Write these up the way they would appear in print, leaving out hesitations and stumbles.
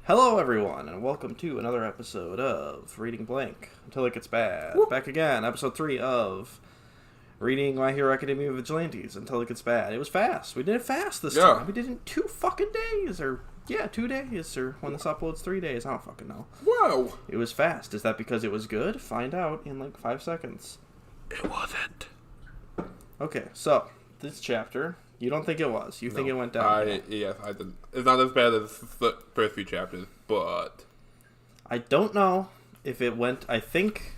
Hello, everyone, and welcome to another episode of Reading Blank Until It Gets Bad. Whoop. Back again, episode 3 of Reading My Hero Academia Vigilantes Until It Gets Bad. It was fast. We did it fast this time. We did it in 2 fucking days, or 2 days, or when this uploads 3 days. I don't fucking know. Whoa! It was fast. Is that because it was good? Find out in like 5 seconds. It wasn't. Okay, so this chapter, you don't think it was. You think it went down. Yes, I didn't. It's not as bad as the first few chapters, but I don't know if it went. I think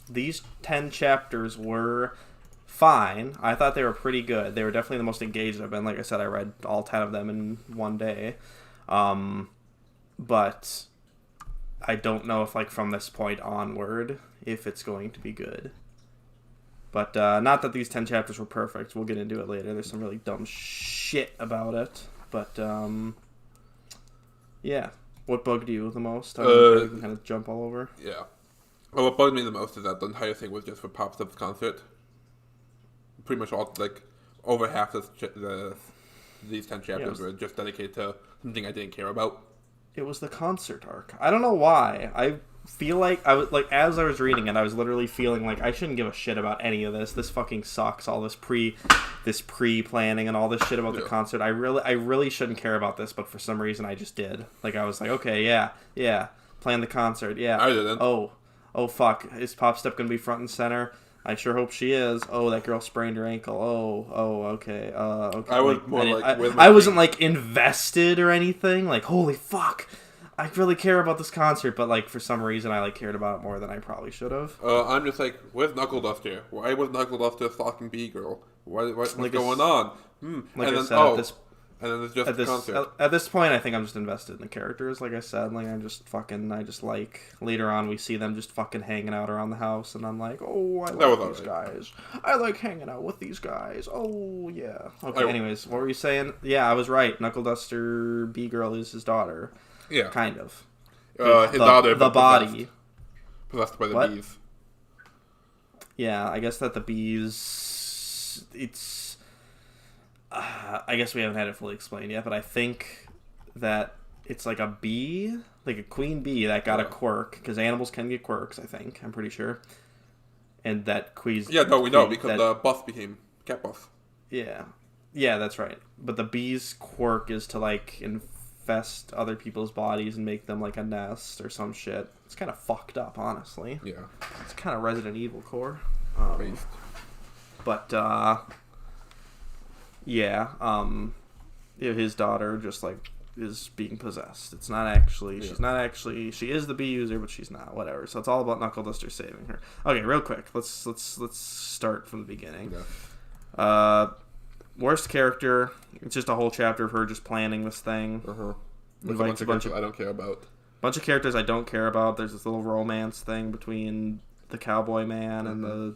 these 10 chapters were fine. I thought they were pretty good. They were definitely the most engaged I've been. Like I said, I read all 10 of them in one day. But I don't know if, like, from this point onward, if it's going to be good. But not that these 10 chapters were perfect. We'll get into it later. There's some really dumb shit about it. But, yeah. What bugged you the most? You can kind of jump all over. yeah. Well, what bugged me the most is that the entire thing was just for Pop Stuff's concert. Pretty much all, like, over half these 10 chapters were just dedicated to something I didn't care about. It was the concert arc. I don't know why. I feel like as I was reading it, I was literally feeling like I shouldn't give a shit about any of this. This fucking sucks. All this pre-planning and all this shit about the concert. I really shouldn't care about this, but for some reason I just did. Like, I was like, okay, yeah, plan the concert. Yeah. I didn't. Oh fuck. Is Pop Step gonna be front and center? I sure hope she is. Oh, that girl sprained her ankle. Oh, okay. Okay. I was more like, I wasn't like invested or anything. Like, holy fuck, I really care about this concert, but like for some reason I like cared about it more than I probably should have. I'm just like, where's Knuckle Duster? Why was Knuckle Duster stalking B-Girl? What's going on? Like and I then, said, and then it's just the concert. At this point, I think I'm just invested in the characters. Like I said, like I just like later on we see them just fucking hanging out around the house, and I'm like, oh, I like these guys. I like hanging out with these guys. Oh yeah. Okay. Anyways, what were you saying? Yeah, I was right. Knuckle Duster B-Girl is his daughter. Yeah. Kind of. His daughter, the body. Possessed by the bees. Yeah, I guess that the bees. It's. I guess we haven't had it fully explained yet, but I think that it's like a bee, like a queen bee that got a quirk, because animals can get quirks, I think. I'm pretty sure. And that queen... Yeah, no, we know, because the buff became cat buff. Yeah. Yeah, that's right. But the bee's quirk is to, like, infest other people's bodies and make them, like, a nest or some shit. It's kind of fucked up, honestly. Yeah. It's kind of Resident Evil core. But, his daughter just like is being possessed. It's not actually. She's not actually. She is the bee user, but she's not. Whatever. So it's all about Knuckle Duster saving her. Okay, real quick. Let's start from the beginning. Yeah. Worst character. It's just a whole chapter of her just planning this thing. With a bunch of I don't care about. Bunch of characters I don't care about. There's this little romance thing between the cowboy man and the.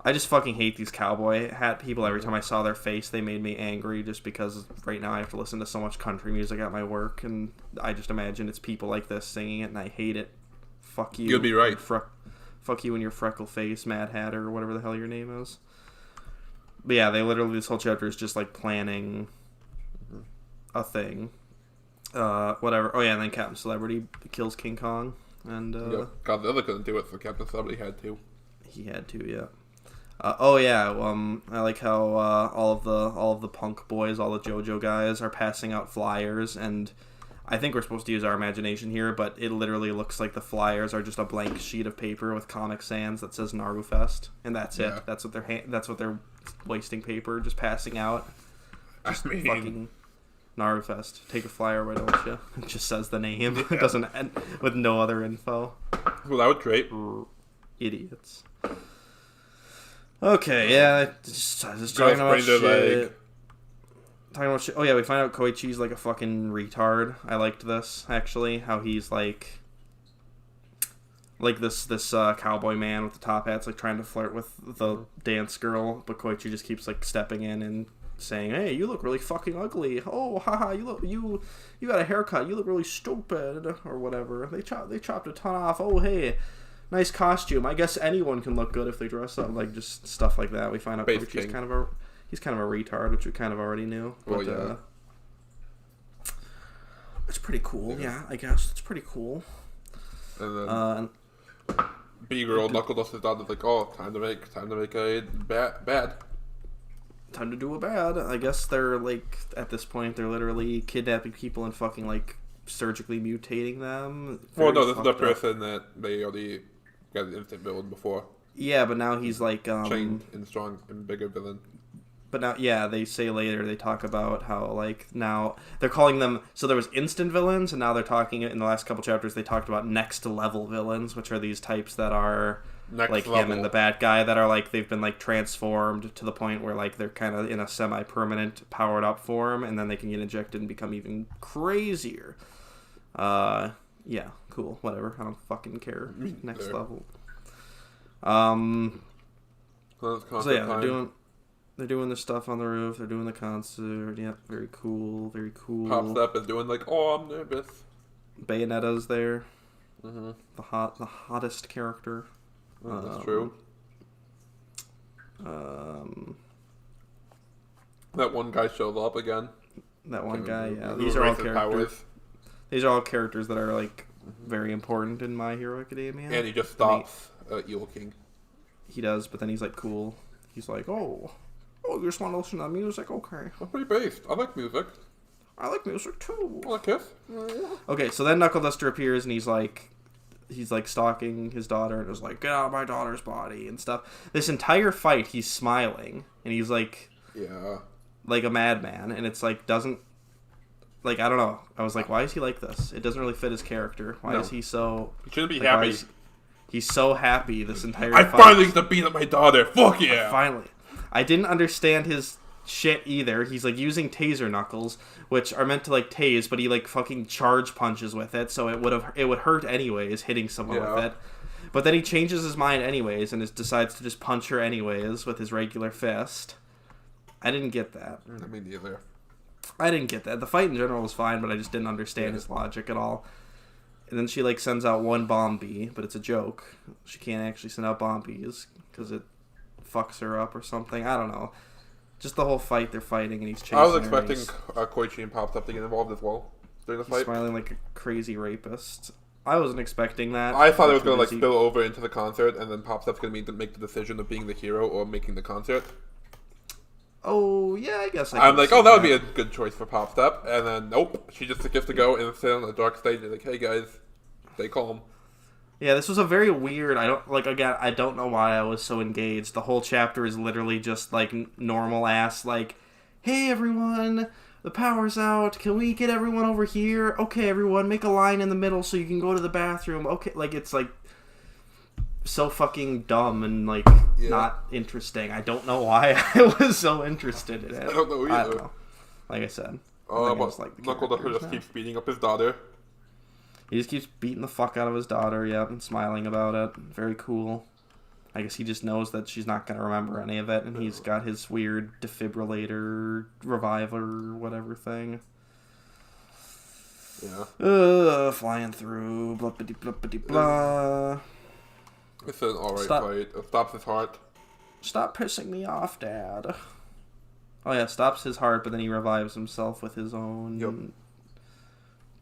I just fucking hate these cowboy hat people. Every time I saw their face, they made me angry just because right now I have to listen to so much country music at my work, and I just imagine it's people like this singing it, and I hate it. Fuck you. You'll be right. Fuck you and your freckle face, Mad Hatter, or whatever the hell your name is. But yeah, they literally, this whole chapter is just like planning a thing. Whatever. Oh yeah, and then Captain Celebrity kills King Kong. And Godzilla couldn't do it, so Captain Celebrity had to. He had to, yeah. I like how all of the punk boys, all the JoJo guys, are passing out flyers, and I think we're supposed to use our imagination here, but it literally looks like the flyers are just a blank sheet of paper with Comic Sans that says Narufest, and that's it. That's what they're wasting paper, just passing out. Just fucking Narufest. Take a flyer, why don't you? It just says the name. Yeah. It doesn't end with no other info. Well, that was great. Idiots. Okay, yeah, just talking about shit. Talking about shit. Oh yeah, we find out Koichi's like a fucking retard. I liked this, actually, how he's like this cowboy man with the top hat's like trying to flirt with the dance girl, but Koichi just keeps like stepping in and saying, "Hey, you look really fucking ugly. Oh, haha, you got a haircut. You look really stupid," or whatever. They chopped a ton off. Oh, hey. Nice costume. I guess anyone can look good if they dress up, like just stuff like that. We find out Koichi's kind of a retard, which we kind of already knew. But, It's pretty cool. Yeah, I guess it's pretty cool. And then B-girl Knuckleduster's daughter's like, oh, time to make a bad. Time to do a bad. I guess they're like at this point they're literally kidnapping people and fucking like surgically mutating them. Well, no, this is the person that they already got an instant villain before. Yeah, but now he's like trained and strong and bigger villain. But now, yeah, they say later, they talk about how, like, now they're calling them, so there was instant villains, and now they're talking, in the last couple chapters, they talked about next level villains, which are these types that are, next like, level. Him and the bad guy, that are, like, they've been, like, transformed to the point where, like, they're kind of in a semi-permanent, powered-up form, and then they can get injected and become even crazier. Yeah, cool, whatever, I don't fucking care. Next level. So, yeah, they're doing the stuff on the roof. They're doing the concert. Yep, very cool. Very cool. Pops up and doing like, oh, I'm nervous. Bayonetta's there. Mm-hmm. The hottest character. That's true. That one guy shows up again. That one guy. Yeah, these are all characters. These are all characters that are like very important in My Hero Academia. And he just stops Eel King. He does, but then he's like cool. He's like, oh, you just want to listen to music? Okay. I'm pretty based. I like music. I like music too. I like Kiss. Okay, so then Knuckleduster appears and he's like stalking his daughter and is like, get out of my daughter's body and stuff. This entire fight, he's smiling and he's like, yeah, like a madman, and it's like doesn't, like, I don't know. I was like, why is he like this? It doesn't really fit his character. Why is he so? He shouldn't be happy. He's so happy this entire I fight. Finally get to beat up my daughter. Fuck yeah. Finally. I didn't understand his shit either. He's like using taser knuckles, which are meant to like tase, but he like fucking charge punches with it, so it would hurt anyways, hitting someone with it. But then he changes his mind anyways and decides to just punch her anyways with his regular fist. I didn't get that. I mean, neither. I didn't get that. The fight in general was fine, but I just didn't understand his logic at all. And then she like sends out one bomb bee, but it's a joke. She can't actually send out bomb bees because it fucks her up or something. I don't know. Just the whole fight, they're fighting and he's chasing her. I was expecting Koichi and Pops up to get involved as well during the fight. He's smiling like a crazy rapist. I wasn't expecting that. I thought it was going to like spill over into the concert and then Pops up's going to make the decision of being the hero or making the concert. Oh, yeah, I guess I'm like, that would be a good choice for Pops up. And then, nope. She just gets to go and sit on the dark stage and like, hey guys, stay calm. Yeah, this was a very weird, I don't know why I was so engaged. The whole chapter is literally just, like, normal ass, like, hey, everyone, the power's out. Can we get everyone over here? Okay, everyone, make a line in the middle so you can go to the bathroom. Okay, like, it's, like, so fucking dumb and, like, not interesting. I don't know why I was so interested in it. I don't know either. I don't know. Like I said. Knuckleduster just keeps beating up his daughter. He just keeps beating the fuck out of his daughter, and smiling about it. Very cool. I guess he just knows that she's not going to remember any of it, and he's got his weird defibrillator, reviver, whatever thing. Yeah. Flying through, blah. It's an alright fight. It stops his heart. Stop pissing me off, Dad. Oh yeah, stops his heart, but then he revives himself with his own...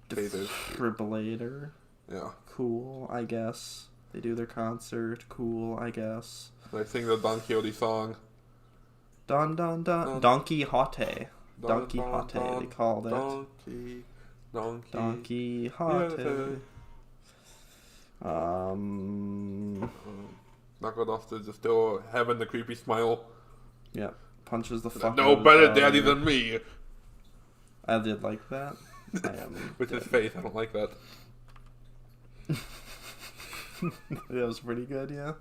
defibrillator. Yeah. Cool, I guess. They do their concert. Cool, I guess. They sing the Don Quixote song. Don Quixote. Don Quixote, they called it. Don Quixote. Knuckleduster just still having the creepy smile. Yeah. Punches the fuck no better daddy than me. I did like that. With his face, I don't like that. That was pretty good, yeah.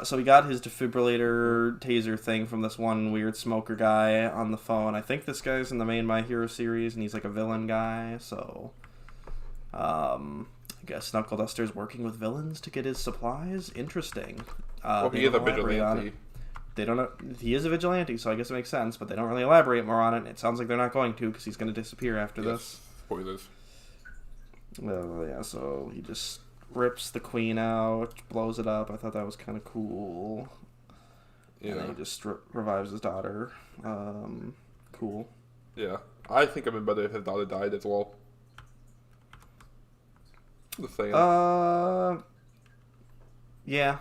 So he got his defibrillator taser thing from this one weird smoker guy on the phone. I think this guy's in the main My Hero series, and he's like a villain guy, so... I guess Knuckleduster's working with villains to get his supplies? Interesting. He is a vigilante. They don't know, he is a vigilante, so I guess it makes sense, but they don't really elaborate more on it. It sounds like they're not going to, because he's going to disappear after this. Spoilers. Well, yeah, so he just rips the queen out, blows it up. I thought that was kind of cool. Yeah. And then he just revives his daughter. Cool. Yeah. I think it would have been better if his daughter died as well. Just saying. Yeah.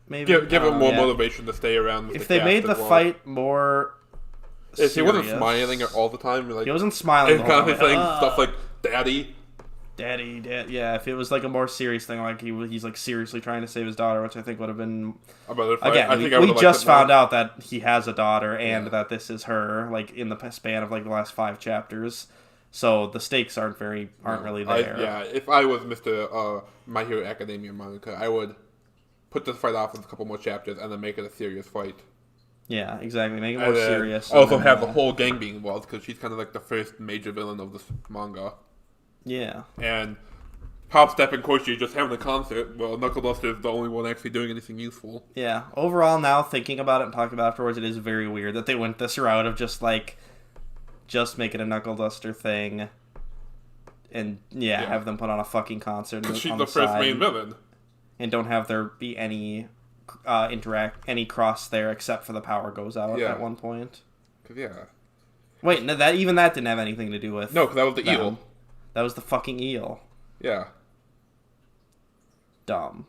Maybe. Give him more motivation to stay around. If they made the fight more if he wasn't smiling all the time, like he wasn't smiling, and kind of saying stuff like "Daddy." Yeah, if it was like a more serious thing, like he's like seriously trying to save his daughter, which I think would have been again. We just found out that he has a daughter and that this is her, like in the span of like the last 5 chapters. So the stakes aren't really there. If I was Mr. My Hero Academia manga, I would put this fight off with a couple more chapters and then make it a serious fight. Yeah, exactly. Make it more serious. Also have the whole gang being involved because she's kind of like the first major villain of this manga. Yeah. And Pop Step and Koichi just having a concert. Well, Knuckle Duster is the only one actually doing anything useful. Yeah. Overall, now thinking about it and talking about it afterwards, it is very weird that they went this route of just make it a Knuckle Duster thing, and have them put on a fucking concert. Because she's the first main villain, and don't have there be any any cross there except for the power goes out at one point. Wait, no, that didn't have anything to do with. No, because that was the eel. That was the fucking eel. Yeah. Dumb.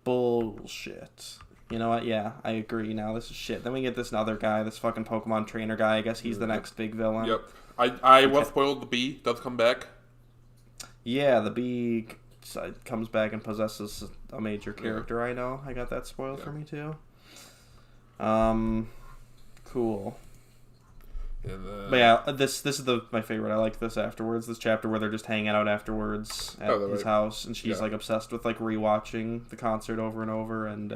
Bullshit. You know what? Yeah, I agree. Now this is shit. Then we get this other guy, this fucking Pokemon trainer guy. I guess he's the next big villain. Yep. I was spoiled. The bee does come back. Yeah, the bee comes back and possesses a major character. I know. I got that spoiled for me too. Cool. But yeah, this is my favorite. I like this afterwards. This chapter where they're just hanging out afterwards at his house, and she's like obsessed with like rewatching the concert over and over, and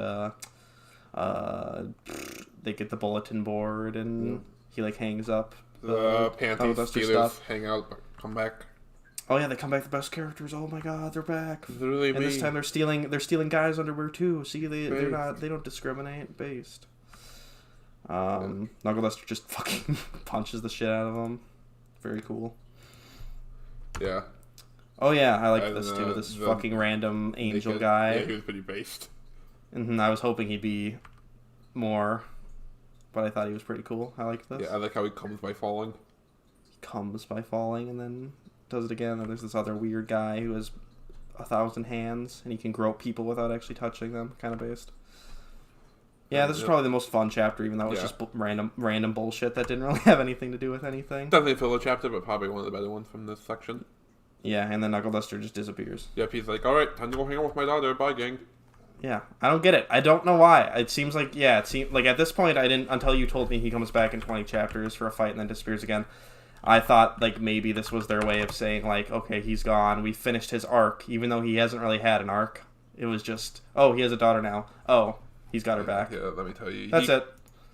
they get the bulletin board, and he like hangs up the Panties, Steelers stuff. Hang out, come back. Oh yeah, they come back the best characters. Oh my god, they're back. Literally, and this time they're stealing guys' underwear too. See, they don't discriminate based. Knuckle Duster just fucking punches the shit out of him. Very cool. Yeah. Oh yeah, I like this too. This fucking random angel guy. Yeah, he was pretty based. And I was hoping he'd be more, but I thought he was pretty cool. I like this. Yeah, I like how he comes by falling. He comes by falling and then does it again. And there's this other weird guy who has 1,000 hands and he can grope people without actually touching them. Kind of based. Yeah, this is probably the most fun chapter, even though it was just random bullshit that didn't really have anything to do with anything. Definitely a filler chapter, but probably one of the better ones from this section. Yeah, and then Knuckle Duster just disappears. Yep, he's like, alright, time to go hang out with my daughter, bye gang. Yeah, I don't get it. I don't know why. It seems like, at this point, I didn't, until you told me he comes back in 20 chapters for a fight and then disappears again, I thought, like, maybe this was their way of saying, like, okay, he's gone, we finished his arc, even though he hasn't really had an arc. It was just, oh, he has a daughter now. Oh. He's got her back. Yeah, let me tell you. That's it.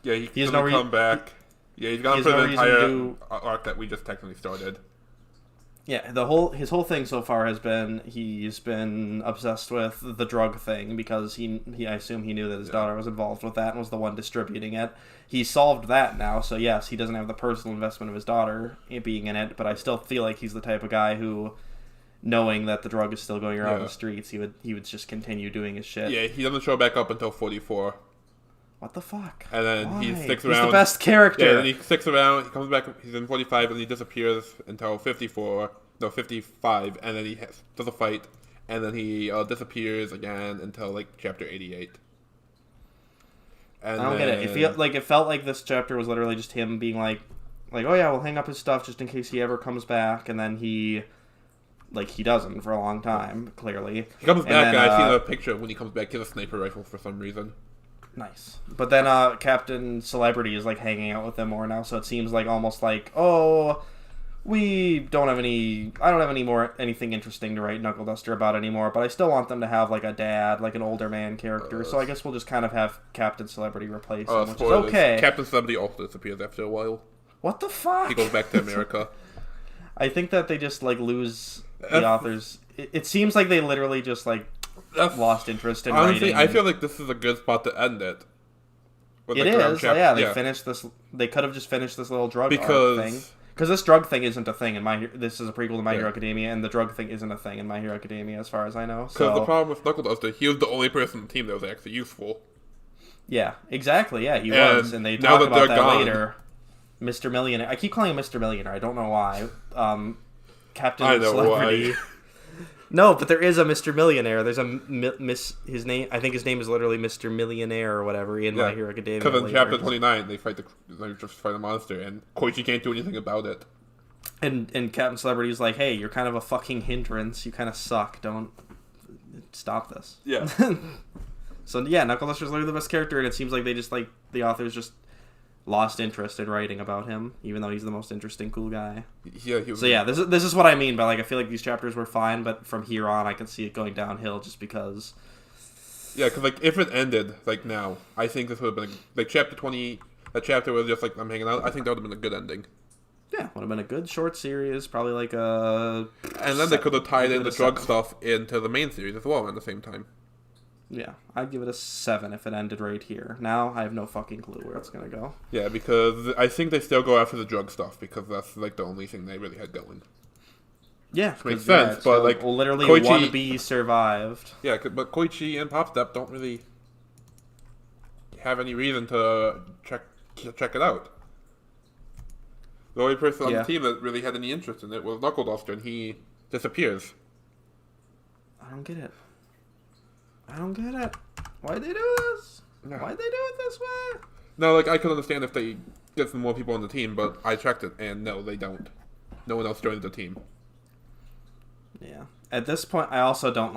Yeah, he's going to come back. Yeah, he's gone for the entire arc that we just technically started. Yeah, his whole thing so far has been he's been obsessed with the drug thing because I assume he knew that his daughter was involved with that and was the one distributing it. He solved that now, so yes, he doesn't have the personal investment of his daughter being in it, but I still feel like he's the type of guy who, knowing that the drug is still going around the streets, he would just continue doing his shit. Yeah, he doesn't show back up until 44. What the fuck? And then he sticks around. He's the best character. Yeah, and he sticks around, he comes back, he's in 45, and he disappears until 55, and then he does a fight, and then he disappears again until, like, chapter 88. And I don't get it. It felt like this chapter was literally just him being like, oh yeah, we'll hang up his stuff just in case he ever comes back, and then he doesn't for a long time, clearly. He comes back, and I see the picture when he comes back. He has a sniper rifle for some reason. Nice. But then Captain Celebrity is, like, hanging out with them more now, so it seems like almost like, oh, I don't have anything interesting to write Knuckle Duster about anymore, but I still want them to have, like, a dad, like an older man character, so I guess we'll just kind of have Captain Celebrity replace him, which is okay. Captain Celebrity also disappears after a while. What the fuck? He goes back to America. I think that they just, like, lose the authors. It seems like they literally just, like, lost interest in writing. I feel like this is a good spot to end it. It is. They finished this. They could have just finished this little drug thing. Because this drug thing isn't a thing in this is a prequel to My Hero Academia, and the drug thing isn't a thing in My Hero Academia, as far as I know. Because the problem with Knuckle Duster, he was the only person on the team that was actually useful. Yeah, exactly. Yeah, he was, and they talk about that later. Mr. Millionaire. I keep calling him Mr. Millionaire. I don't know why. Captain I know Celebrity. why. No, but there is a Mr. Millionaire. There's a his name. I think his name is literally Mr. Millionaire or whatever in My Hero Academia. Because in chapter 29, they just fight a monster, and Koichi can't do anything about it. And Captain Celebrity's like, hey, you're kind of a fucking hindrance. You kind of suck. Don't stop this. Yeah. So yeah, Knuckle Duster's literally the best character, and it seems like they just the authors just lost interest in writing about him, even though he's the most interesting, cool guy. Yeah. This is what I mean by I feel like these chapters were fine, but from here on, I can see it going downhill just because. Yeah, because if it ended now, I think this would have been chapter 20. That chapter was just I'm hanging out. I think that would have been a good ending. Yeah, would have been a good short series, probably a. And then they could have tied in the drug stuff into the main series as well at the same time. Yeah, I'd give it a 7 if it ended right here. Now, I have no fucking clue where it's going to go. Yeah, because I think they still go after the drug stuff, because that's, the only thing they really had going. Yeah. Which makes sense, but, literally Koichi, one B survived. Yeah, but Koichi and Popstep don't really have any reason to check it out. The only person on the team that really had any interest in it was Knuckle Duster, and he disappears. I don't get it. Why'd they do this? No. Why'd they do it this way? No, I could understand if they get some more people on the team, but I checked it, and no, they don't. No one else joined the team. Yeah. At this point, I also don't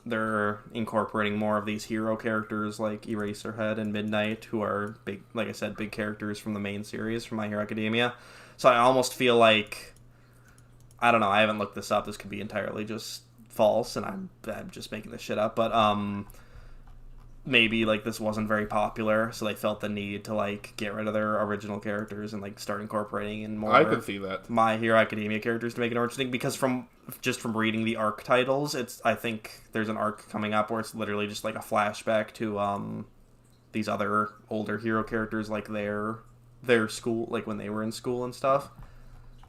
they're incorporating more of these hero characters like Eraserhead and Midnight, who are big, like I said, big characters from the main series from My Hero Academia. So I almost feel like, I don't know, I haven't looked this up. This could be entirely just false, and I'm just making this shit up. But maybe this wasn't very popular, so they felt the need to get rid of their original characters and start incorporating in more. I can see that My Hero Academia characters to make it more interesting, because from reading the arc titles, I think there's an arc coming up where it's literally just a flashback to these other older hero characters, their school, when they were in school and stuff.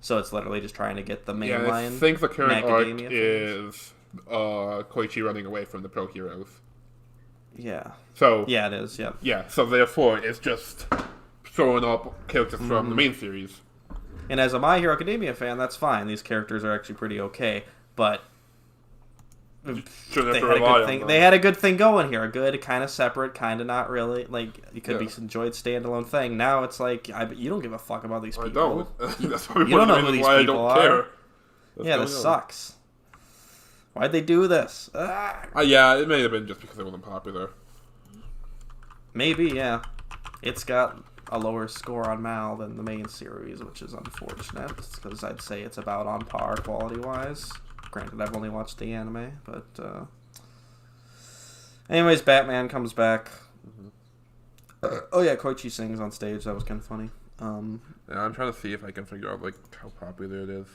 So it's literally just trying to get the main line. I think the current arc is Koichi running away from the pro heroes. Yeah. So yeah, it is. Yeah. Yeah. So therefore, it's just throwing up characters from the main series. And as a My Hero Academia fan, that's fine. These characters are actually pretty okay, but they had a good thing going here. A good, kind of separate, kind of not really. It could be enjoyed standalone thing. Now it's you don't give a fuck about these people. I don't. That's probably you don't know who these why people I don't care. Yeah, this sucks. Why'd they do this? Yeah, it may have been just because it wasn't popular. Maybe, yeah. It's got a lower score on Mal than the main series, which is unfortunate, because I'd say it's about on par quality-wise. Granted, I've only watched the anime, but... Anyways, Batman comes back. Oh yeah, Koichi sings on stage. That was kind of funny. Yeah, I'm trying to see if I can figure out, how popular it is.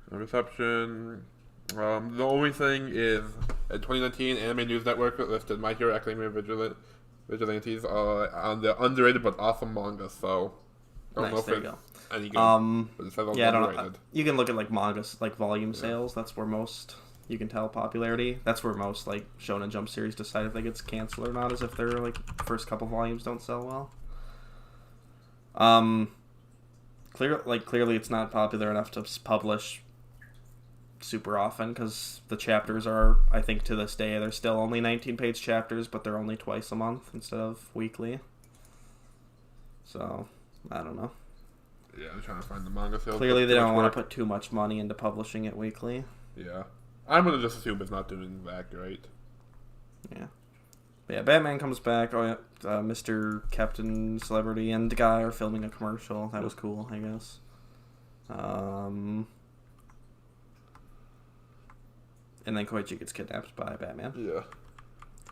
Reception. The only thing is, in 2019, Anime News Network listed My Hero Academia Vigilantes on the underrated but awesome manga. So I don't know if it's any good. But it says yeah, I don't know. You can look at manga volume sales. That's where most you can tell popularity. That's where most Shonen Jump series decide if they get canceled or not, is if their first couple volumes don't sell well. Clearly it's not popular enough to publish super often, because the chapters are, I think to this day, they're still only 19-page chapters, but they're only twice a month instead of weekly. So, I don't know. Yeah, I'm trying to find the manga sales. Clearly they don't want to put too much money into publishing it weekly. Yeah. I'm going to just assume it's not doing that great. Yeah. But yeah, Batman comes back. Oh yeah, Mr. Captain Celebrity and the guy are filming a commercial. That was cool, I guess. And then Koichi gets kidnapped by Batman. Yeah.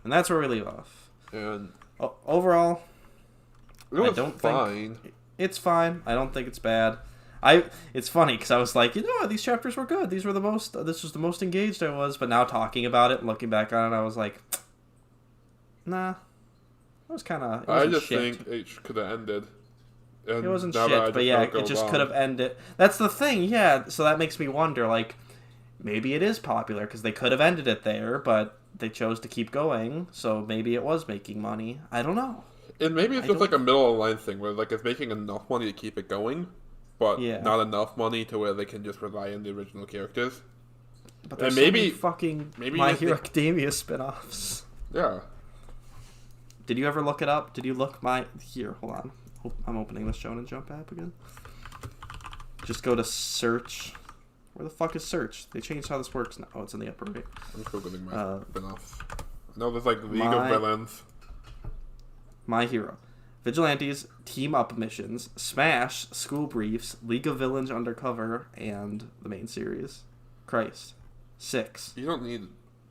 And that's where we leave off. And overall, I don't think it's fine. I don't think it's bad. It's funny because I was like, these chapters were good. This was the most engaged I was. But now talking about it, looking back on it, I was like, nah. It was kind of. I just think it could have ended. It wasn't shit, but yeah, it just could have ended. That's the thing, yeah. So that makes me wonder, maybe it is popular because they could have ended it there, but they chose to keep going. So maybe it was making money. I don't know. And maybe it's just like a middle of the line thing where like it's making enough money to keep it going, but not enough money to where they can just rely on the original characters. But there's so many fucking My Hero Academia spin-offs. Yeah. Did you ever look it up? Did you look Here, hold on. I'm opening the Shonen Jump app again. Just go to search. Where the fuck is search? They changed how this works now. Oh, it's in the upper right. I'm still getting my spin-offs. No, there's like League of Villains. My Hero. Vigilantes, Team Up Missions, Smash, School Briefs, League of Villains Undercover, and the main series. Christ. 6. You don't need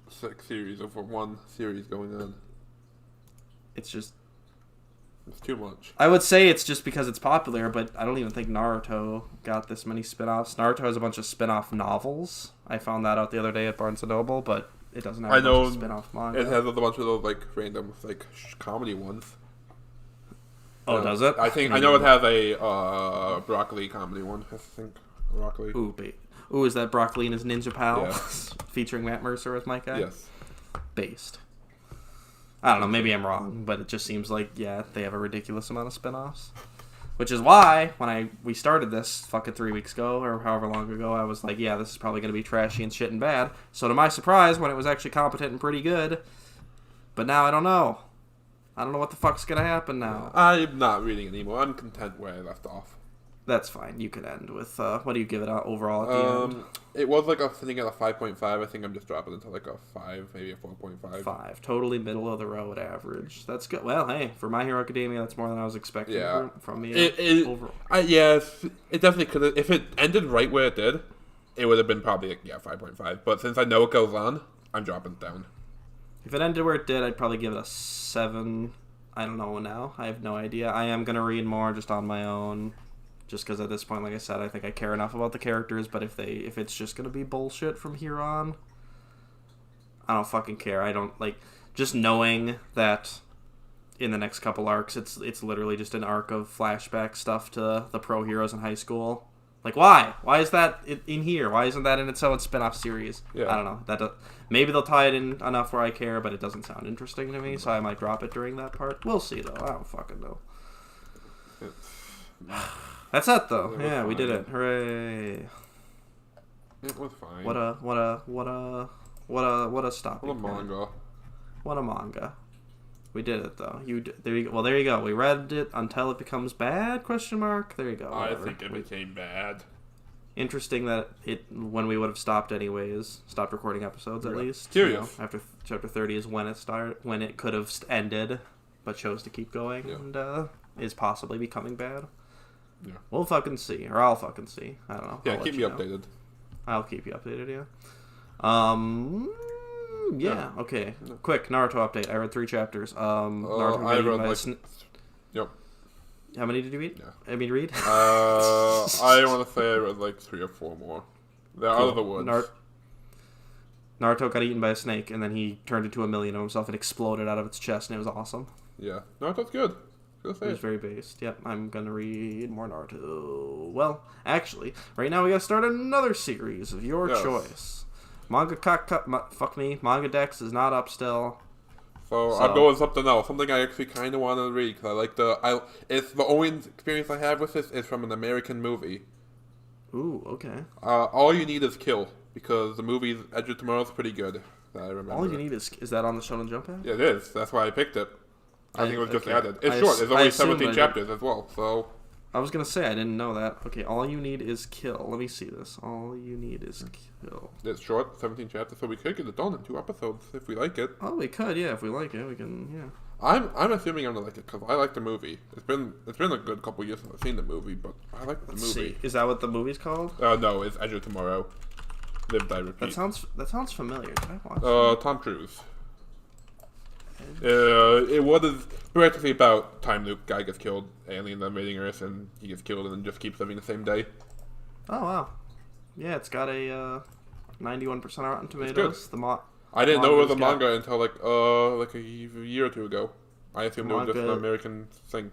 6 series over one series going on. It's just... It's too much. I would say it's just because it's popular, but I don't even think Naruto got this many spin-offs. Naruto has a bunch of spin-off novels. I found that out the other day at Barnes & Noble, but it doesn't have a bunch of spin-off manga. It has a bunch of those like random like comedy ones. Oh, does it? I know it has a broccoli comedy one. I think broccoli. Ooh, is that Broccoli and his Ninja Pals featuring Matt Mercer as my guy? Yes. Based. I don't know, maybe I'm wrong, but it just seems like, they have a ridiculous amount of spin-offs. Which is why, when we started this fucking 3 weeks ago, or however long ago, I was like, this is probably going to be trashy and shit and bad. So to my surprise, when it was actually competent and pretty good, but now I don't know. I don't know what the fuck's going to happen now. I'm not reading anymore. I'm content where I left off. That's fine. You could end with, what do you give it out overall at the end? It was like sitting at a 5.5. I think I'm just dropping it to like a 5, maybe a 4.5. 5. Totally middle of the road average. That's good. Well, hey, for My Hero Academia, that's more than I was expecting from me overall. Yes, it definitely could have. If it ended right where it did, it would have been probably, 5.5. But since I know it goes on, I'm dropping it down. If it ended where it did, I'd probably give it a 7. I don't know now. I have no idea. I am going to read more just on my own. Just because at this point, like I said, I think I care enough about the characters, but if it's just going to be bullshit from here on, I don't fucking care. I don't, just knowing that in the next couple arcs, it's literally just an arc of flashback stuff to the pro heroes in high school. Like, why? Why is that in here? Why isn't that in its own spin-off series? Yeah. I don't know. Maybe they'll tie it in enough where I care, but it doesn't sound interesting to me, so I might drop it during that part. We'll see, though. I don't fucking know. That's it, though. Yeah, we did it. Hooray! It was fine. What a stopping point. Manga. What a manga. We did it, though. There you go. We read it until it becomes bad? Question mark. There you go. Whatever. I think it became bad. Interesting that when we would have stopped anyways, stopped recording episodes at least. Curious. After chapter 30 is when it could have ended, but chose to keep going and is possibly becoming bad. Yeah. We'll fucking see, or I'll fucking see. I don't know. Yeah, keep me updated. I'll keep you updated, yeah. Okay. Quick Naruto update. I read 3 chapters. Naruto I read Yep. How many did you read? Yeah. I mean, read? I want to say I read 3 or 4 more. They're out of the woods. Naruto got eaten by a snake, and then he turned into a million of himself and exploded out of its chest, and it was awesome. Yeah. Naruto's good. It was very based. Yep, I'm gonna read more Naruto. Well, actually, right now we gotta start another series of your choice. Manga Dex is not up still. So I'm going with something else. Something I actually kind of want to read because I like it's the only experience I have with this is from an American movie. Ooh, okay. All You Need Is Kill because the movie Edge of Tomorrow is pretty good. I remember. All You Need is that on the Shonen Jump app? Yeah, it is. That's why I picked it. I think it was just added. It's short. It's only 17 chapters as well. So I was gonna say I didn't know that. Okay, All You Need Is Kill. Let me see this. All You Need Is Kill. It's short, 17 chapters, so we could get it done in 2 episodes if we like it. Oh, we could, yeah. If we like it, we can, yeah. I'm assuming I'm gonna like it because I like the movie. It's been a good couple years since I've seen the movie, but I like the movie. See. Is that what the movie's called? No, it's Edge of Tomorrow. Live, Die, Repeat. That sounds familiar. Did I watch Tom Cruise. It was practically about time the guy gets killed, aliens invading Earth, and he gets killed and then just keeps living the same day. Oh, wow. Yeah, it's got a 91% Rotten Tomatoes. I didn't know it was a manga until like a year or 2 ago. I assumed it was just an American thing.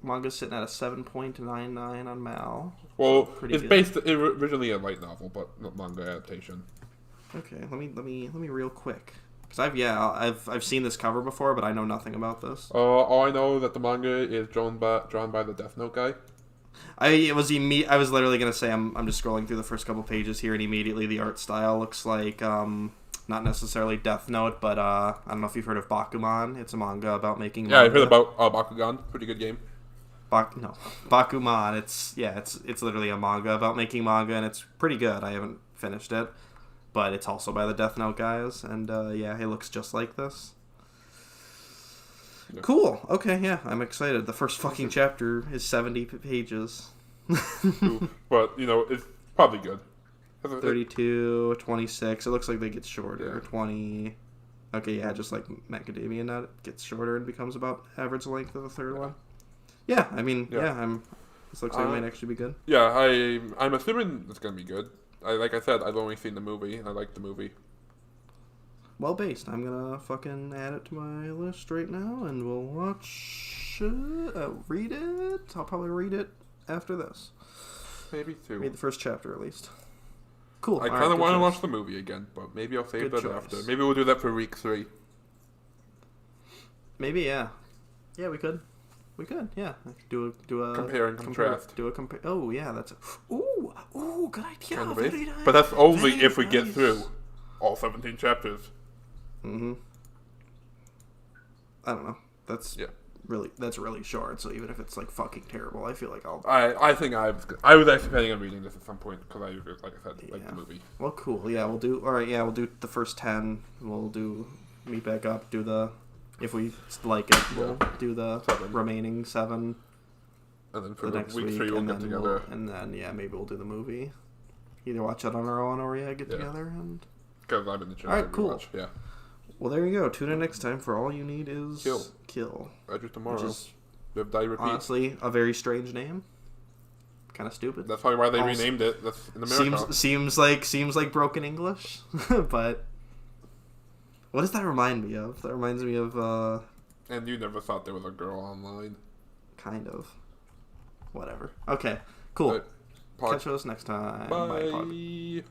Manga's sitting at a 7.99 on Mal. Well, it's based originally a light novel, but not manga adaptation. Okay, let me real quick Because I've seen this cover before, but I know nothing about this. All I know is that the manga is drawn by the Death Note guy. I was literally gonna say I'm just scrolling through the first couple pages here, and immediately the art style looks like not necessarily Death Note, but I don't know if you've heard of Bakuman. It's a manga about making manga. Yeah, I've heard about Bakugan. Pretty good game. Bakuman. It's literally a manga about making manga, and it's pretty good. I haven't finished it, but it's also by the Death Note guys, and it looks just like this. Yeah. Cool. Okay, yeah, I'm excited. The first fucking chapter is 70 pages. But, it's probably good. 32, 26. It looks like they get shorter. Yeah. 20. Okay, yeah, just like Macadamia Nut, it gets shorter and becomes about average length of the third one. Yeah, I mean, this looks like it might actually be good. Yeah, I'm assuming it's going to be good. Like I said, I've only seen the movie, and I like the movie. Well based. I'm gonna fucking add it to my list right now, and we'll watch it. Read it. I'll probably read it after this. Maybe two. Read the first chapter at least. Cool. I kind of want to watch the movie again, but maybe I'll save that after. Maybe we'll do that for week 3. Maybe, yeah. Yeah, we could. Yeah. Do a compare and contrast. Oh yeah, that's good idea. Kind of very nice. But that's only if we get through all 17 chapters. Mm-hmm. I don't know. That's really short. So even if it's like fucking terrible, I feel like I'll. I think I was actually planning on reading this at some point because like I said, like the movie. Well, cool. Yeah, we'll do. All right. Yeah, we'll do the first 10. We'll meet back up. Do the. If we like it, we'll do the 7. Remaining 7. And then for the next week 3, we'll get together. And then maybe we'll do the movie. Either watch it on our own or get together and. Because I'm in the chat. All right, cool. Watch. Yeah. Well, there you go. Tune in next time for all you need is kill. Roger tomorrow. Live, die, repeat. Honestly, a very strange name. Kind of stupid. That's probably why they renamed it. That's in America. Seems like broken English, but what does that remind me of? That reminds me of. And you never thought there was a girl online. Kind of. Whatever. Okay. Cool. Catch us next time. Bye. Bye.